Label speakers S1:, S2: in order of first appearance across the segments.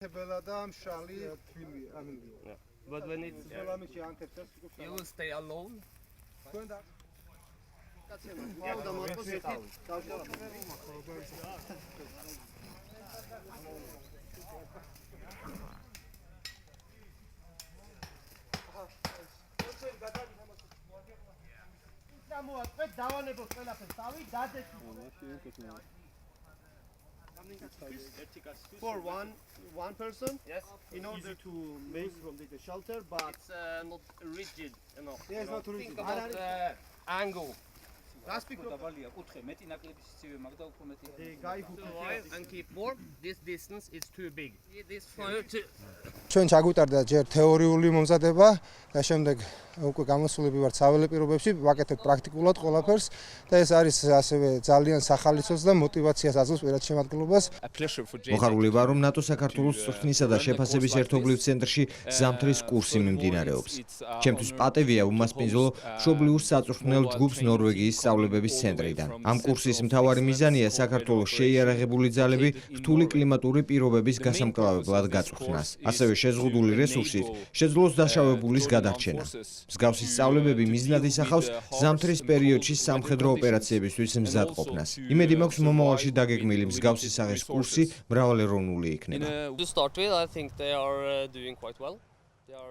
S1: But when it's you will stay alone.
S2: For one person,
S1: Yes,
S2: in order to make from the shelter, but
S1: it's not rigid enough.
S2: Yeah, it's not rigid.
S1: Think about the angle.
S2: that's because the guy who
S1: Survive and keep warm. This distance is too big. This fire to
S3: ჩვენ ჩაგვიტარდა ჯერ თეორიული მომზადება და შემდეგ უკვე გამოსულები ვართ საველე პირობებში, ვაკეთებ პრაქტიკულად ყველაფერს და ეს არის ასევე ძალიან სახალისოც და მოტივაციას აძლევს პირად შემადგენლობას.
S4: მოხარული ვარ, რომ ნატო საქართველოს წვრთნისა და შეფასების ერთობლივ ცენტრში ზამთრის კურსი მიმდინარეობს. ჩემთვის პატევია უმასპინძლო მშობლიურ საწვრთნელ ჯგუფს ნორვეგიის სწავლებების ცენტრიდან. ამ კურსის მთავარი მიზანია საქართველოს შეიარაღებული ძალები რთული კლიმატური პირობების გასამკლავებლად გაწვრთნას. ასევე შეზღუდული რესურსით შეძლოს დაშავებულის გადარჩენა. მსგავსი სწავლებები მიზნად ისახავს ზამთრის პერიოდში სამხედრო ოპერაციებისთვის მზადყოფნას. იმედი მაქვს მომავალში დაგეგმილი მსგავსი სახის კურსი მრავალეროვნული იქნება.
S1: To start with, I think they are doing quite well.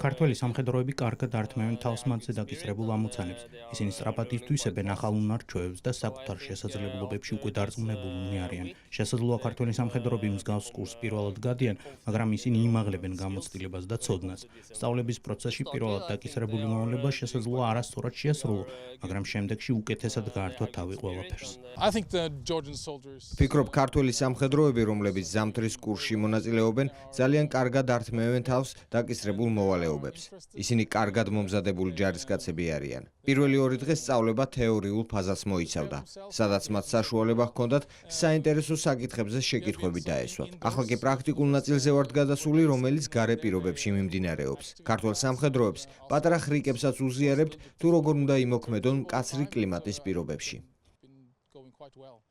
S5: ქართველი სამხედროები კარგად ართმევენ თავს მათზე დაკისრებულ ამოცანებს. ისინი სწრაფად ითვისებენ ახალ უნარ-ჩვევებს და საკუთარ შესაძლებლობებში უკვე დარწმუნებულნი არიან. შესაძლოა ქართველი სამხედროები მსგავს კურსს პირველად გადიან, მაგრამ ისინი იმაღლებენ გამოცდილებას და ცოდნას. სწავლების პროცესში პირველად დაკისრებული მომავლება შესაძლოა არასწორად შეასრულო, მაგრამ შემდეგში უკეთესად გაართვა თავი ყველაფერს.
S6: I think the Georgian soldiers
S4: ფიქრობ, ქართველი სამხედროები, რომლებიც ზამთრის კურსში მონაწილეობენ, ძალიან კარგად ართმევენ თავს დაკისრებულ მოვალეობებს. ისინი კარგად მომზადებული ჯარისკაცები არიან. პირველი 2 დღე სწავლება თეორიულ ფაზას მოიცავდა, სადაც მათ საშუალება ჰქონდათ საინტერესო საკითხებზე შეკითხვები დაესვათ. ახლა კი პრაქტიკულ ნაწილზე ვართ გადასული, რომელიც გარე პირობებში მიმდინარეობს. ქართველ სამხედროებს პატარა ხრიკებსაც უზიარებთ, თუ როგორ უნდა იმოქმედონ მკაცრი კლიმატის პირობებში.
S6: been going quite well.